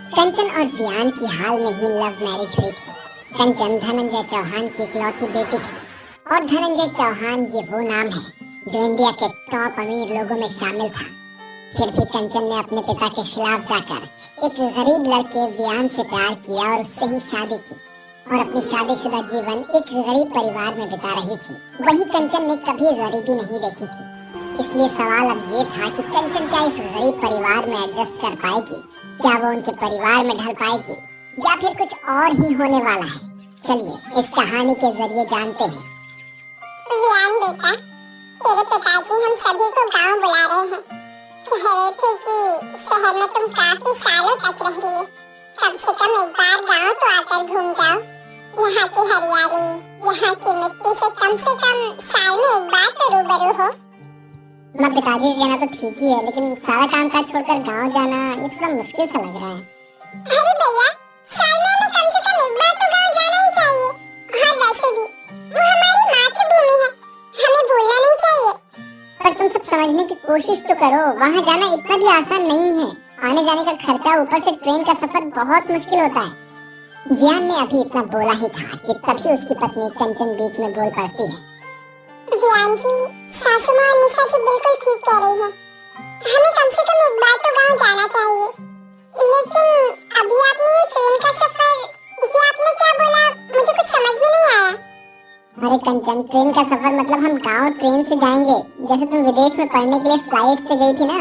कंचन और वियान की हाल में ही लव मैरिज हुई थी। कंचन धनंजय चौहान की इकलौती बेटी थी और धनंजय चौहान ये वो नाम है जो इंडिया के टॉप अमीर लोगों में शामिल था। फिर भी कंचन ने अपने पिता के खिलाफ जाकर एक गरीब लड़के वियान से प्यार किया और उससे ही शादी की और अपनी शादीशुदा जीवन एक गरीब परिवार में बिता रही थी। वही कंचन ने कभी गरीबी नहीं देखी थी, इसलिए सवाल अब ये था कि कंचन क्या इस गरीब परिवार में एडजस्ट कर पाएगी, क्या वो उनके परिवार में ढल पाएगी या फिर कुछ और ही होने वाला है। चलिए इस कहानी के जरिए जानते हैं। वियान बेटा, तेरे पिताजी हम सभी को गांव बुला रहे हैं। कह रहे थे कि शहर में तुम काफी सालों तक रह लिए, कम से कम एक बार गांव तो आकर घूम जाओ। यहाँ की हरियाली, यहाँ की मिट्टी से कम साल में एक बार तो रूबरू हो। माँ पिताजी का कहना तो ठीक ही है, लेकिन सारा काम काज छोड़कर गांव जाना ये थोड़ा मुश्किल सा लग रहा है। अरे भैया, साल में हमें कम से कम एक बार तो गांव जाना ही चाहिए। और वैसे भी वो हमारी मातृभूमि है, हमें भूलना नहीं चाहिए। पर तुम सब समझने की कोशिश तो करो, वहाँ जाना इतना भी आसान नहीं है। आने जाने का खर्चा, ऊपर से ट्रेन का सफर बहुत मुश्किल होता है। वियान ने अभी इतना बोला ही था कि तभी उसकी पत्नी कंचन बीच में बोल पड़ती है। वियान जी, सासू माँ और निशा जी बिल्कुल ठीक कह रही है, हमें कम से कम एक बार तो गांव जाना चाहिए। लेकिन अभी आपने ये ट्रेन का सफर, ये आपने क्या बोला, मुझे कुछ समझ में नहीं आया। अरे कंचन, ट्रेन का सफर मतलब हम गांव ट्रेन से जाएंगे। जैसे तुम विदेश में पढ़ने के लिए फ्लाइट से गई थी ना,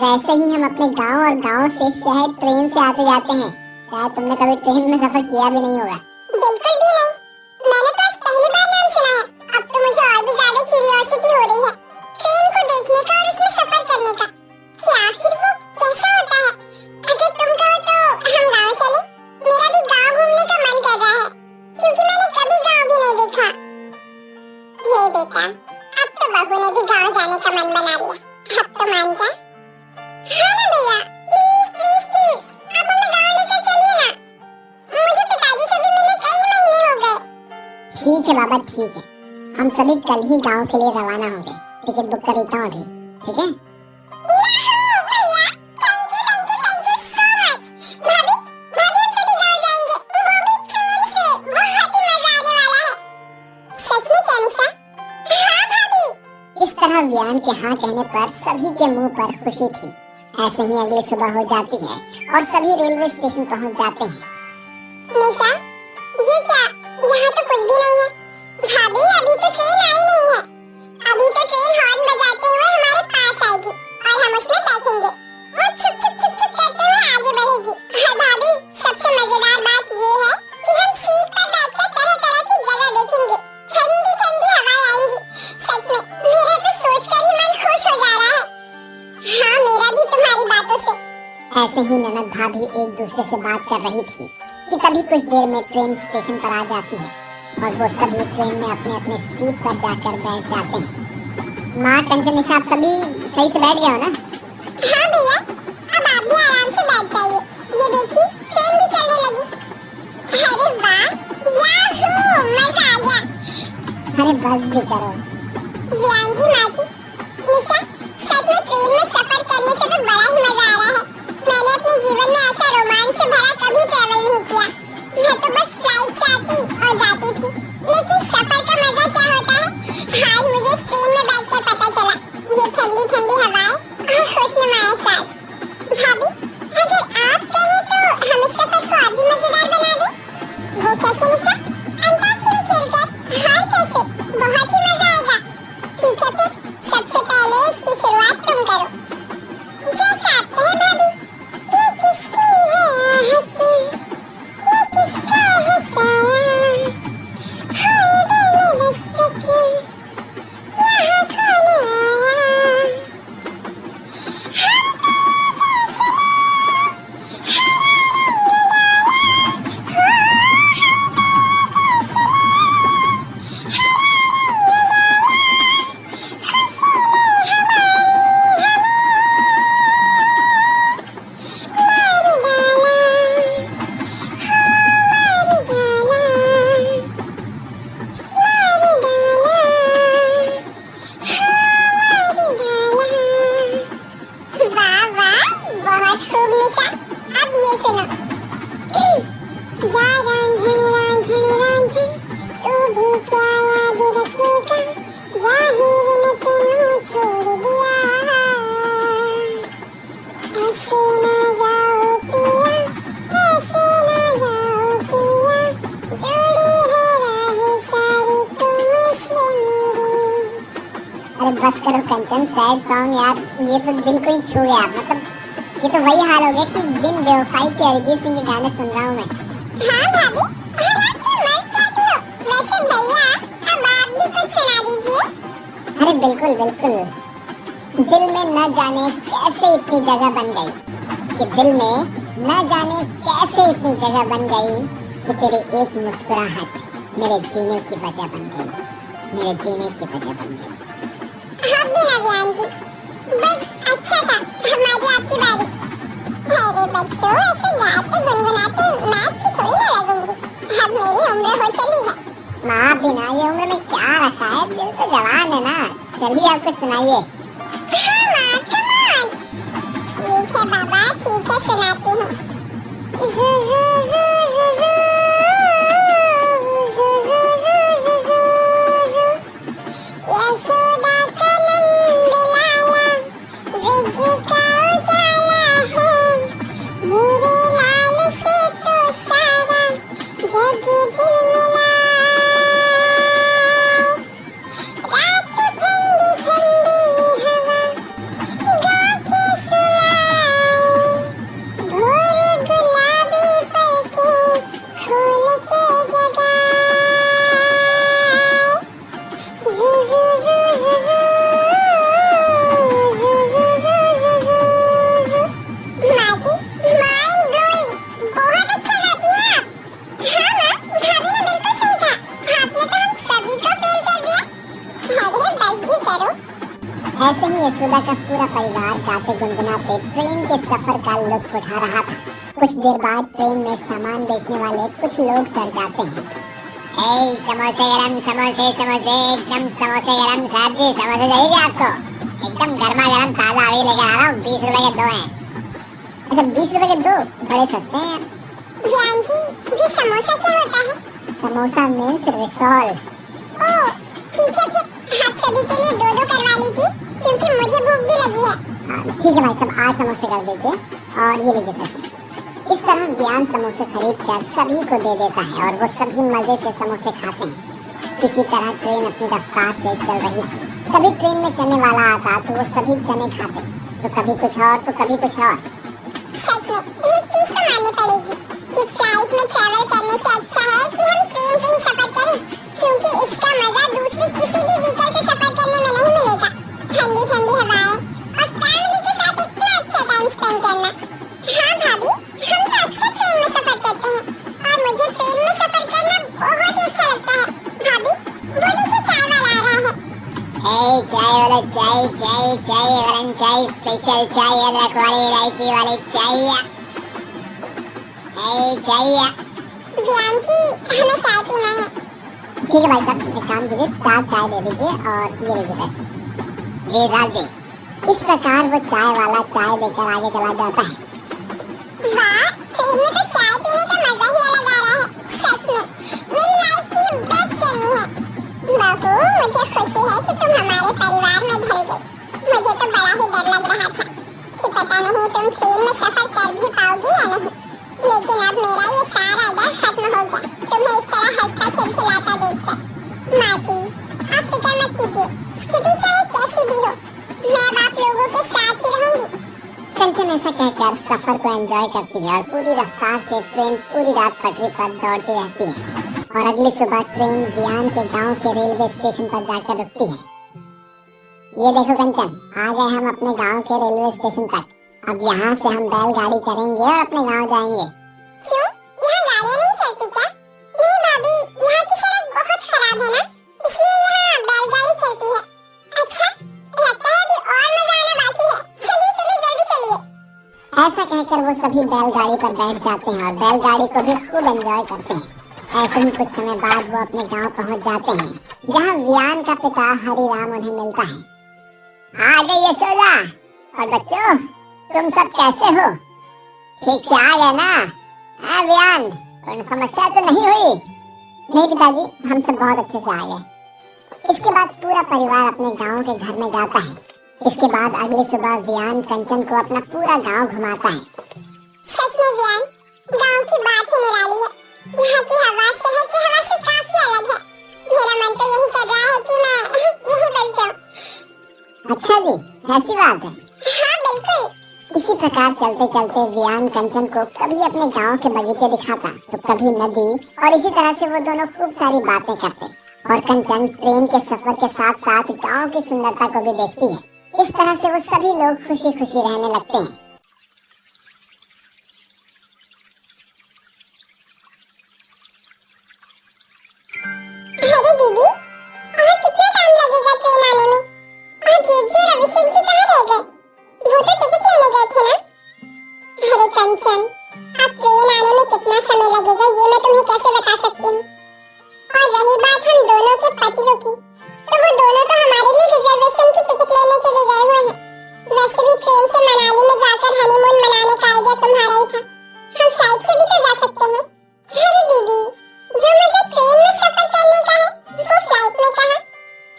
वैसे ही हम अपने गांव और गांव से शहर ट्रेन से आते जाते हैं। शायद तुमने कभी ट्रेन में सफर किया भी नहीं होगा। बिल्कुल भी नहीं, मैंने तो आज पहली बार नाम सुना है। अब तो मुझे और भी ज्यादा क्यूरियोसिटी हो रही है ट्रेन को देखने का और इसमें सफर करने का, कि आखिर वो कैसा होता है। अगर तुम कहो तो हम गांव चले, मेरा भी गांव घूमने का मन कर रहा है, क्योंकि मैंने कभी गांव भी नहीं देखा। ये बेटा, अब तो बहू ने भी गांव जाने का मन बना लिया, अब तो मान जा। हाँ ना भैया, प्लीज प्लीज प्लीज, आप हमें गांव लेकर चलिए ना, मुझे पिताजी से भी मिले कई महीने हो गए। ठीक है बाबा, ठीक है, हम सभी कल ही गांव के लिए रवाना होंगे। टिकट बुक कर लेता हूँ अभी, ठीक है? याहू भैया, थैंक यू सो मच। भाभी, भाभी हम सभी गांव जाएंगे, वो भी ट्रेन से, बहुत ही मजा आने वाला है। सच में क्या निशा? हाँ भाभी। इस तरह वियान के हाँ कहने पर सभी के मुंह पर खुशी थी। ऐसे ही अगली सुबह हो जाती है और सभी रेलवे स्टेशन पहुंच जाते हैं। निशा, ये क्या, यहाँ तो कुछ भी नहीं है। भाभी, अभी तो ट्रेन आई नहीं है, अभी तो ट्रेन हॉर्न बजाते हुए हमारे पास आएगी और हम उसमें बैठेंगे। वो छुप छुप छुप छुप करते हुए आगे बढ़ेगी। और भाभी, सबसे मजेदार बात ये है कि हम सीट पर बैठकर तरह तरह की जगह देखेंगे, ठंडी ठंडी हवाएं आएंगी। सच में मेरा तो सोचकर ही मन खुश हो जा रहा है। हाँ, मेरा भी तुम्हारी बातों से। ऐसे ही ननद भाभी एक दूसरे से बात कर रही थी कि तभी कुछ देर में ट्रेन स्टेशन पर आ जाती है और वो सभी ट्रेन में अपने अपने सीट पर जाकर बैठ जाते हैं। माँ, कंचन, निशा, आप सभी सही से बैठ गए हो ना? हाँ भैया, अब आप भी आराम से बैठ जाइए। ये देखिए, ट्रेन भी चलने लगी। अरे वाह, याहू, मजा आ गया। अरे बस भी करो। वियान जी, माँ जी, निशा, सच में ट्रेन में सफर करने से तो बड़ा ही मजा आ रहा है। मैंने अपने जीवन में ऐसा रोमांच से भरा कभी ट्रैवल नहीं किया। मैं तो बस फ्लाइट से आती और जाती थी, लेकिन सफर का मजा क्या होता है, आज मुझे इस ट्रेन में बैठकर पता चला। ये ठंडी ठंडी हवाएं और खुशनुमा एहसास। भाभी, अगर आप कहें तो हम इस सफर को और भी मजेदार बना दें। वो कैसे निशा? अंताक्षरी खेलकर। और कैसे? बहुत ही मजा आएगा। कंचन सैड सॉन्ग यार, ये तो दिल को ही छू गया। मतलब ये तो वही हाल हो गया कि बिन बेवफाई के अरिजीत सिंह के गाने सुन रहा हूँ मैं। हाँ भाभी, और आप तो मस्त गाती हो। वैसे भैया, अब आप भी कुछ सुना दीजिए। अरे बिल्कुल बिल्कुल। दिल में न जाने कैसे इतनी जगह बन गई, कि दिल में न जाने कैसे इतनी जगह बन गई, कि तेरी एक मुस्कुराहट मेरे जीने की वजह बन गई, मेरे जीने की वजह बन गई। आप भी ना व्यान जी, बट अच्छा था, हमारी आपकी बारी। अरे बच्चों, ऐसे गाते गुनगुनाते मैं अच्छी थोड़ी ना लगूंगी। अब मेरी उम्र हो चली है। माँ बिना ये उम्र में क्या रखा है, दिल तो जवान है ना। चलिए आप कुछ सुनाइए। हाँ माँ, come on। ठीक है बाबा, ठीक है, सुनाती हूँ। जू जू जू जू जू, जू जू जू जू जू, यशोदा का नंद लाला, ब्रज का उजाला है, मेरे लाल से तो सारा जग झिलमिलाए। रात ठंडी ठंडी हवा गा के सुलाए, भोर गुलाबी पलके खोल के जगाए। जू जू जू जू जू, जू जू जू जू जू। माँ जी, mind blowing, बहुत अच्छा गाती हैं आप। हाँ माँ, भाभी ने बिल्कुल सही कहा। आपने तो हम सभी को फेल कर दिया। अरे बस भी करो। ऐसे ही यशोदा का पूरा परिवार गाते गुनगुनाते ट्रेन के सफर का लुत्फ उठा रहा था। कुछ देर बाद ट्रेन में सामान बेचने वाले कुछ लोग चढ़ जाते हैं। ए समोसे गरम, समोसे समोसे, एकदम समोसे गरम। साहब जी समोसे चाहिए आपको? एकदम गर्मा गर्म ताजा अभी लेकर आ रहा हूँ। 20 रुपए के 2 हैं। अच्छा 20 रुपए के 2? बड़े सस्ते हैं। व्यान जी, ये समोसा क्या होता है? Samosa means Ri Sol. ओह, ठीक है, फिर आप सभी के लिए 2-2 करवा लीजिए, क्योंकि मुझे भूख भी लगी है। ठीक है भाई साहब, 8 समोसे कर दीजिए और ये लीजिए पैसे। इस तरह ज्ञान समोसे खरीद कर सभी को दे देता है और वो सभी मजे से समोसे खाते हैं। इसी तरह ट्रेन अपनी रफ्तार से चल रही थी। कभी ट्रेन में चने वाला आता तो वो सभी चने खाते, तो कभी कुछ और तो कभी कुछ और। सच में एक चीज तो माननी पड़ेगी कि फ्लाइट में ट्रैवल करने से अच्छा है कि हम ट्रेन से ही सफर करें, क्योंकि इसका मजा दूसरी किसी भी व्हीकल से सफर करने में नहीं मिलेगा। ठंडी ठंडी हवाएं और फैमिली के साथ इतना अच्छा टाइम स्पेंड करना। हाँ भाभी, हम तो अक्सर ट्रेन में सफर करते हैं और मुझे ट्रेन में सफर करना बहुत ही अच्छा लगता है। भाभी, वो देखिए चाय वाला आ रहा है। ए चाय वाला, चाय चाय चाय गरम चाय, स्पेशल चाय, अदरक वाली, इलायची वाली चाय। ए चाय। व्यान जी, हमें चाय पीना है। ठीक है भाई साहब, एक काम कीजिए, 4 चाय दे दीजिए और ये लीजिए पैसे। जी साहब जी। इस प्रकार वो चाय वाला चाय देकर आगे चला जाता है। वाह, ट्रेन में तो चाय पीने का मजा ही अलग आ रहा है। सच में मेरी लाइफ की बेस्ट जर्नी है। बहू, मुझे खुशी है कि तुम हमारे परिवार में ढल गई। मुझे तो बड़ा ही डर लग रहा था कि पता नहीं तुम ट्रेन में सफर कर भी पाओगी या नहीं, लेकिन अब मेरा ये सारा डर खत्म हो गया तुम्हें इस तरह हंसता खिलखिलाता देखकर। माँ जी, आप फिक्र मत कीजिए, स्थिति चाहे कैसी भी हो, मैं अब आप लोगों के साथ ही रहूंगी। कंचन ऐसा कहकर सफर को एंजॉय करती है और पूरी रफ्तार से ट्रेन पूरी रात पटरी पर दौड़ती रहती है और अगली सुबह ट्रेन बियान के गांव के रेलवे स्टेशन पर जाकर रुकती है। ये देखो कंचन, आ गए हम अपने गांव के रेलवे स्टेशन तक। अब यहाँ से हम बैलगाड़ी करेंगे और अपने गांव जाएंगे। क्यों? यहाँ गाड़ियाँ नहीं चलती क्या? नहीं भाभी, यहाँ की सड़क बहुत खराब है ना, इसलिए यहाँ बैलगाड़ी चलती है। अच्छा, लगता है अभी और मजा आना बाकी है। चलिए चलिए, जल्दी चलिए। ऐसा कहकर वो सभी बैलगाड़ी पर बैठ जाते हैं और बैलगाड़ी को भी खूब एंजॉय करते हैं। ऐसे ही कुछ समय बाद वो अपने गांव पहुंच जाते हैं, जहां वियान का पिता हरिराम उन्हें मिलता है। आ गई यशोदा और बच्चों, तुम सब कैसे हो? ठीक से आ गए ना? वियान, कोई समस्या तो नहीं हुई? नहीं पिताजी, हम सब बहुत अच्छे से आ गए। इसके बाद पूरा परिवार अपने गांव के घर में जाता है। इसके बाद अगली सुबह वियान कंचन को अपना पूरा गांव घुमाता है। सच में वियान, गांव की बात ही निराली है। यहाँ की हवा शहर की हवा से काफी अलग है। मेरा मन तो यही कर रहा है कि मैं यही बस जाऊं। अच्छा जी, ऐसी बात है। हाँ बिल्कुल। इसी प्रकार चलते चलते वियान कंचन को कभी अपने गांव के बगीचे दिखाता तो कभी नदी, और इसी तरह से वो दोनों खूब सारी बातें करते। और कंचन ट्रेन के सफर के साथ साथ गांव की सुंदरता को भी देखती है। इस तरह से वो सभी लोग खुशी खुशी रहने लगते हैं। अरे दीदी, और कितना टाइम लगेगा ट्रेन आने में? और जीजी और अभिषेक जी कहाँ रह गए? वो तो टिकट लेने गए थे ना? अरे कंचन, अब ट्रेन आने में कितना समय लगेगा ये मैं तुम्हें कैसे बता सकती हूँ? और रही बात हम दोनों के पतियों की, तो वो दोनों तो हमारे लिए रिजर्वेशन की टिकट लेने के लिए गए हुए हैं। वैसे भी ट्रेन से मनाली में जाकर हनीमून मनाने का आइडिया तुम्हारा ही था। हम फ्लाइट से भी तो जा सकते हैं। अरे दीदी, जो मजा ट्रेन में सफर करने का है, वो फ्लाइट में कहाँ?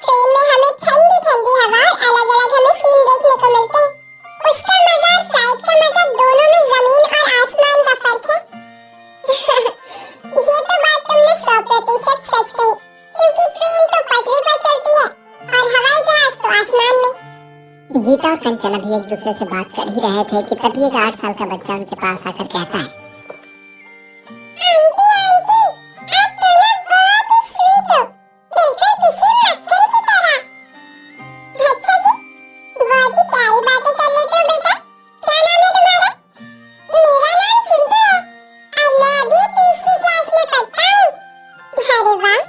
ट्रेन में हमें ठंडी ठंडी हवा और अलग अलग हमें सीन देखने को मिलते हैं। उसका मजा और फ्लाइट का मजा, दोनों में जमीन और आसमान का फर्क है। ये तो बात तुमने 100% सच कही, क्योंकि ट्रेन तो पटरी पर चलती है और हवाई जहाज तो आसमान में। गीता और कंचन अभी एक दूसरे से बात कर ही रहे थे कि तभी एक 8 साल का बच्चा उनके पास आकर कहता है, आंटी आंटी, आप दोनों बहुत ही स्वीट हो, बिल्कुल किसी मक्खन की तरह। अच्छा जी, बहुत ही प्यारी बातें कर लेते हो बेटा। क्या नाम है तुम्हारा? मेरा नाम चिंटू है और मैं अभी तीसरी क्लास में पढ़ता हूँ। अरे वाह,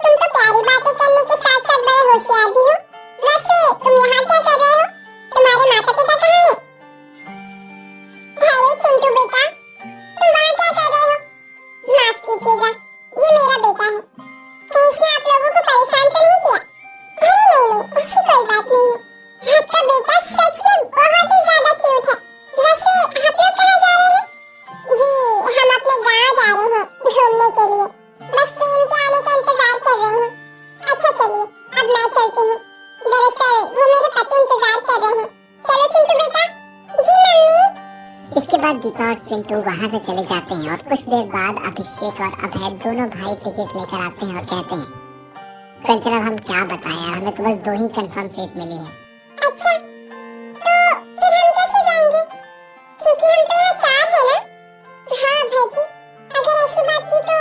तुम तो प्यारी बातें करने के साथ साथ बड़े होशियार भी हो। वैसे तुम यहाँ क्या कर रहे हो? तुम्हारे माता पिता कहाँ हैं? अरे चिंटू बेटा, तुम वहाँ क्या कर रहे हो? माफ कीजिएगा, ये मेरा बेटा है। कहीं इसने आप लोगों को परेशान तो नहीं किया? अरे नहीं नहीं, ऐसी कोई बात नहीं है। आपका बेटा सच में बहुत ही ज्यादा क्यूट है। वैसे आप लोग कहाँ जा रहे हैं? जी, हम अपने गांव जा रहे हैं घूमने के लिए। बस ट्रेन के आने का इंतजार कर रहे हैं। अच्छा चलिए, अब मैं चलती हूँ। दरअसल वो मेरे पति इंतजार कर रहे हैं। चलो चिंटू बेटा। जी मम्मी। इसके बाद गीता और चिंटू वहाँ से चले जाते हैं और कुछ देर बाद अभिषेक और अभय दोनों भाई टिकट लेकर आते हैं और कहते हैं, कंचन अब हम क्या बताएं, हमें तो बस 2 ही कंफर्म सीट मिली है। अच्छा, तो फिर हम कैसे जाएंगे? क्योंकि हम तो यहाँ 4 है ना? हाँ भाजी, अगर ऐसी बात थी तो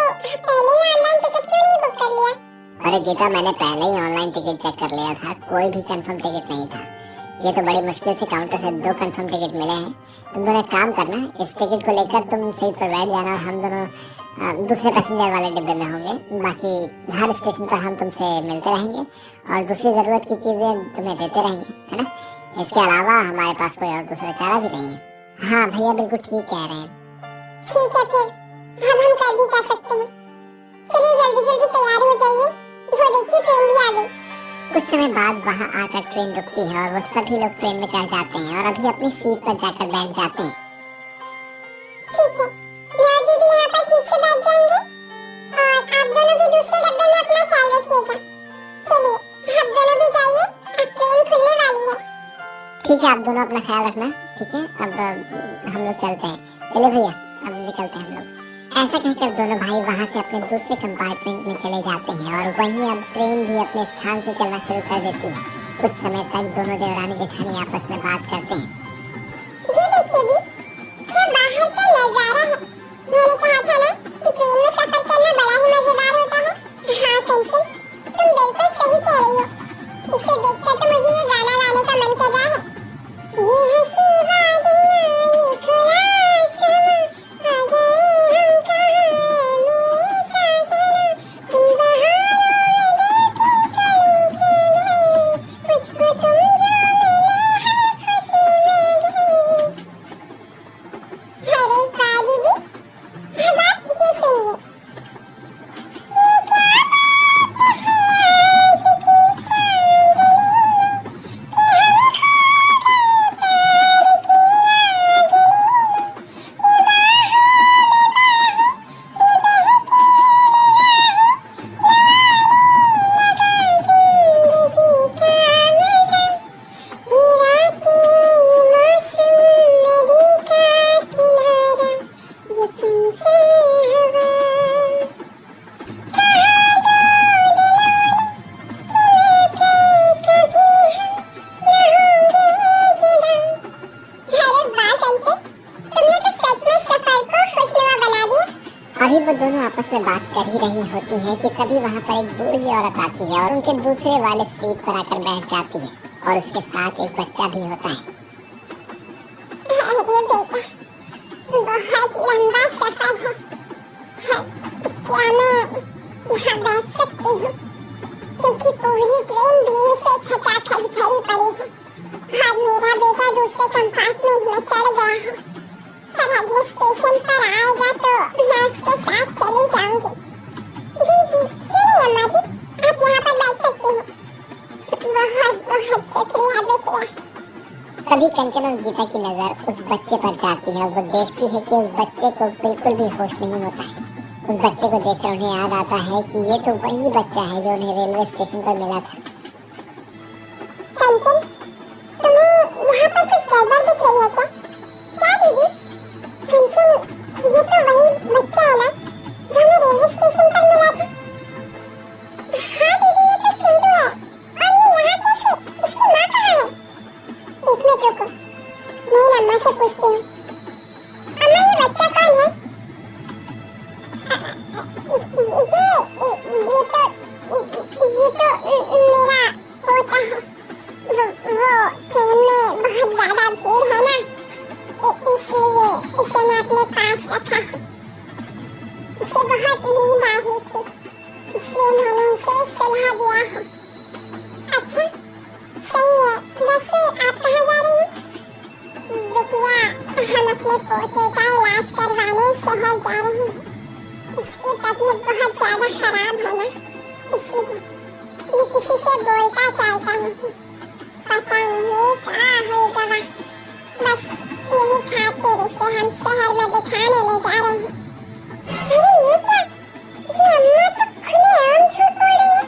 पहले ही ऑनलाइन टिकट क्यों नहीं बुक कर लिया? अरे गीता, मैंने पहले ही ऑनलाइन टिकट चेक कर लिया था, कोई भी कंफर्म टिकट नहीं था। ये तो बड़ी मुश्किल से काउंटर से 2 कंफर्म टिकट मिले हैं। तुम दोनों एक काम करना, इस टिकट को लेकर तुम सीट पर बैठ जाना और हम दोनों दूसरे पैसेंजर वाले डिब्बे में होंगे। बाकी हर स्टेशन पर हम तुमसे मिलते रहेंगे और दूसरी जरूरत की चीजें तुम्हें देते रहेंगे, है ना? इसके अलावा हमारे पास कोई और दूसरा चारा भी नहीं है। हाँ भैया बिल्कुल ठीक कह रहे हैं। ठीक है फिर, अब हम कर भी क्या सकते हैं? चलिए जल्दी जल्दी तैयार हो जाइए, वो देखिए ट्रेन भी आ गई। कुछ समय बाद वहाँ आकर ट्रेन रुकती है और वो सभी लोग ट्रेन में चढ़ जाते हैं और अभी अपनी सीट पर जाकर बैठ जाते हैं। ठीक है, मैं और दीदी यहाँ पर ठीक से बैठ जाएंगे और आप दोनों भी दूसरे डब्बे में अपना ख्याल रखिएगा। चलिए आप दोनों भी जाइए, अब ट्रेन खुलने वाली है। ठीक है, आप दोनों अपना ख्याल रखना, ठीक है? अब हम लोग चलते हैं। चलिए भैया, अब निकलते हैं हम लोग। ऐसा कहकर दोनों भाई वहाँ से अपने दूसरे कंपार्टमेंट में चले जाते हैं और वहीं अब ट्रेन भी अपने स्थान से चलना शुरू कर देती है। कुछ समय तक दोनों देवरानी जेठानी आपस में बात करते हैं। ये देखिए भी, क्या बाहर का नजारा है। मैंने कहा था ना कि ट्रेन में सफर करना बड़ा ही मजेदार होता है। हाँ कंचन, तुम बिल्कुल सही कह रही हो। इसे देखकर तो मुझे ये गाना गाने का मन कर रहा है। ये हंसी वादियाँ, ये खुला आसमां, आ गए हम कहाँ मेरे साजना। इन बहारों में दिल की कली खिल गई, मुझको तुम जो मिले हर खुशी मिल गई। अरे वाह दीदी, अभी वो दोनों आपस में बात कर ही रही होती हैं कि तभी वहाँ पर एक बूढ़ी औरत आती है और उनके दूसरे वाले सीट पर आकर बैठ जाती है और उसके साथ एक बच्चा भी होता है। अरे बेटा, बहुत लंबा सफर है। क्या मैं यहाँ बैठ सकती हूँ? क्योंकि पूरी ट्रेन भीड़ से खचाखच भरी पड़ी है और मेरा बेटा दूसरे कंपार्टमेंट में चढ़ गया है और अगले स्टेशन पर आएगा तो मैं उसके साथ चली जाऊंगी। जी जी, चलिए अम्मा जी, आप यहाँ पर बैठ सकती हैं। बहुत बहुत शुक्रिया बेटिया। तभी कंचन और गीता की नजर उस बच्चे पर जाती है और वो देखती है कि उस बच्चे को बिल्कुल भी होश नहीं होता है। उस बच्चे को देखकर उन्हें याद आता है कि ये तो वही बच्चा है जो उन्हें रेलवे स्टेशन पर मिला था। कंचन, तुम्हें यहाँ पर कुछ गड़बड़ दिख रही है क्या? क्या दीदी? कंचन, ये तो वही बच्चा है ना जो हमें रेलवे स्टेशन पर मिला था? हाँ दीदी, ये तो चिंटू है। और ये यहाँ कैसे? इसकी माँ कहाँ है? एक मिनट रुको, मैं इन अम्मा से पूछती हूँ। अम्मा, ये बच्चा कौन है? ये तो मेरा पोता है। वो ट्रेन में बहुत ज्यादा भीड़ है ना, इसलिए इसे मैं अपने पास रखा है। इसे बहुत नींद आ रही थी, इसलिए मैंने इसे सुला दिया है। अच्छा, सही है। वैसे आप कहाँ जा रही हैं? बिटिया, हम अपने पोते का इलाज करवाने शहर जा रहे हैं। इसकी तबीयत बहुत ज्यादा खराब है ना, इसलिए ये किसी से बोलता चालता नहीं। पता नहीं क्या होगा वहाँ। बस यही खातिर इसे हम शहर में दिखाने ले जा रहे हैं। अरे ये क्या? ये अम्मा तो खुलेआम झूठ बोल रही है।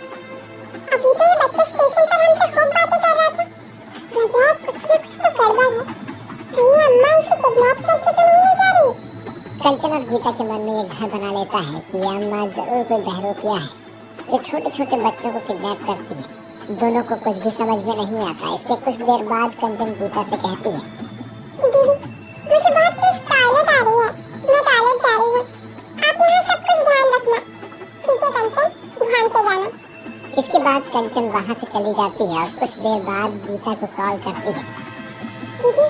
अभी तो ये बच्चा स्टेशन पर हमसे खूब बातें कर रहा था। लग रहा है कुछ न कुछ तो गड़बड़ है। कहीं अम्मा इसे किडनैप करके तो नहीं ले जा रही? कंचन और गीता के मन में ये घर बना लेता है कि ये अम्मा जरूर कोई बहरूपिया है जो छोटे छोटे बच्चों को किडनैप करती है। दोनों को कुछ भी समझ में नहीं आता। इसके कुछ देर बाद कंचन गीता से कहती है, दीदी, मुझे बहुत तेज टॉयलेट आ रही है। मैं टॉयलेट जा रही हूँ। आप यहाँ सब कुछ ध्यान रखना। ठीक है कंचन, ध्यान से जाना। इसके बाद कंचन वहाँ से चली जाती है और कुछ देर बाद गीता को कॉल करती है। दीदी,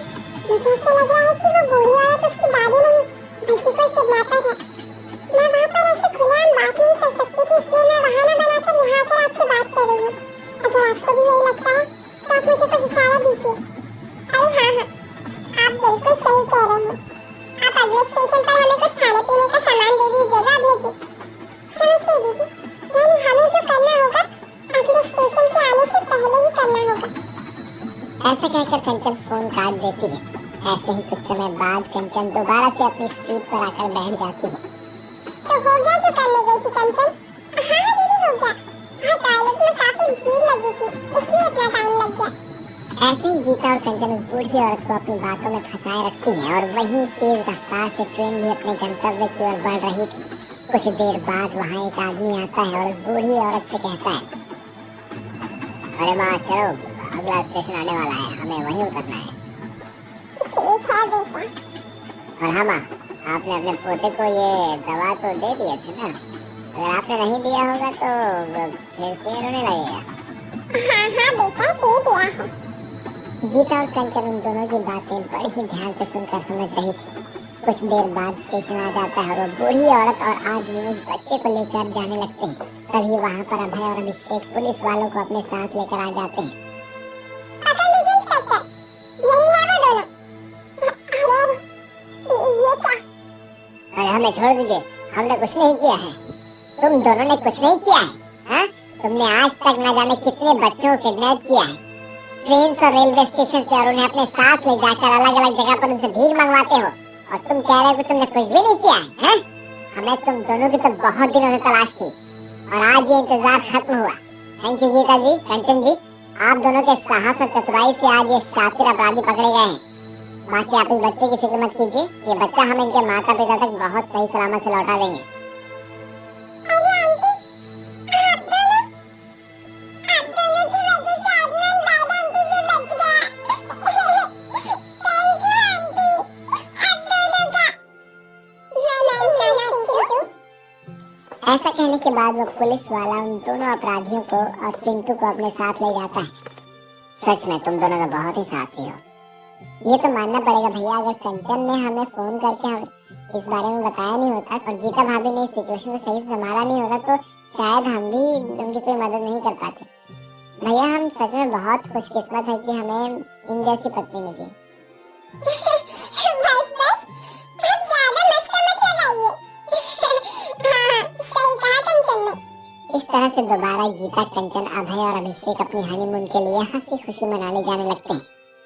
मुझे ऐसा लग रहा है कि वो बूढ़ी औरत उसकी दादी नहीं बल्कि कोई किडनैपर है। मैं वहाँ पर ऐसे खुलेआम बात नहीं कर सकती थी, इसलिए मैं बहाना बनाकर यहाँ आकर आपसे बात कर रही हूँ। अगर आपको भी यही लगता है तो आप मुझे कुछ इशारा दीजिए। अरे हाँ हाँ, आप बिल्कुल सही कह रहे हैं। आप अगले स्टेशन पर हमें कुछ खाने पीने का सामान दे दीजिएगा अभी जी। समझ गई दीदी, यानी हमें जो करना होगा अगले स्टेशन के आने से पहले ही करना होगा। ऐसा कहकर कंचन फोन काट देती है। ऐसे ही कुछ समय बाद कंचन दोबारा से अपनी सीट पर आकर बैठ जाती है। तो हो गया जो करने गई थी कंचन? हाँ दीदी, हो गया। हाँ, टॉयलेट में काफी भीड़ लगी थी, इसलिए इतना टाइम लग गया। ऐसे ही गीता और कंचन उस बूढ़ी औरत को अपनी बातों में फंसाए रखती है और वही तेज रफ्तार से ट्रेन भी अपने गंतव्य की ओर बढ़ रही थी। कुछ देर बाद वहाँ एक आदमी आता है और उस बूढ़ी औरत से कहता है, अरे माँ चलो, अगला स्टेशन आने वाला है, हमें वहीं उतरना है। ठीक है बेटा। और हाँ माँ, आपने अपने पोते को ये दवा तो दे दिए थे ना? अगर आपने नहीं दिया होगा तो वो फिर से रोने लगेगा। हाँ हाँ बेटा, दे दिया है। गीता और कंचन उन दोनों की बातें बड़ी ही ध्यान से सुनकर समझ रही थी। कुछ देर बाद स्टेशन आ जाता है और वो बूढ़ी औरत और आदमी उस बच्चे को लेकर जाने लगते हैं। तभी वहाँ पर अभय और अभिषेक पुलिस वालों को अपने साथ लेकर आ जाते हैं। पकड़ लीजिए इंस्पेक्टर, यही है वो दोनों। अरे ये क्या? अरे हमें छोड़ दीजिए, हमने कुछ नहीं किया है। तुम दोनों ने कुछ नहीं किया है, हाँ? तुमने आज तक न जाने कितने बच्चों को किडनैप किया है, ट्रेन और रेलवे स्टेशन से, और उन्हें अपने साथ ले जाकर अलग अलग जगह पर उनसे भीख मंगवाते हो, और तुम कह रहे हो कि तुमने कुछ भी नहीं किया है, हाँ? हमें तुम दोनों की तो बहुत दिनों से तलाश थी और आज ये इंतजार खत्म हुआ। थैंक यू गीता जी, कंचन जी, आप दोनों के साहस और चतुराई से आज ये शातिर अपराधी पकड़े गए हैं। बाकी आप इस बच्चे की फिक्र मत कीजिए, ये बच्चा हम इनके माता पिता तक बहुत सही सलामत से लौटा देंगे। अरे आंटी, आप दोनों की वजह से आज मैं दादा आंटी से बच गया। थैंक यू आंटी, आप दोनों का। मैं नहीं सोना चिंटू, ऐसा कहने के बाद वो पुलिस वाला उन दोनों अपराधियों को और चिंटू को अपने साथ ले जाता है। सच में तुम दोनों तो बहुत ही साहसी हो। ये तो मानना पड़ेगा भैया, अगर कंचन ने हमें फोन करके हमें इस बारे में बताया नहीं होता और गीता भाभी ने इस सिचुएशन को सही से संभाला नहीं होता तो शायद हम भी उनकी कोई मदद नहीं कर पाते। भैया हम सच में बहुत खुशकिस्मत है कि हमें इन जैसी पत्नी मिली। बस आप ज्यादा मस्का मत लगाइए। हाँ, सही कहा कंचन ने। इस तरह से दोबारा गीता, कंचन, अभय और अभिषेक अपनी हनीमून के लिए हंसी खुशी मनाने जाने लगते हैं।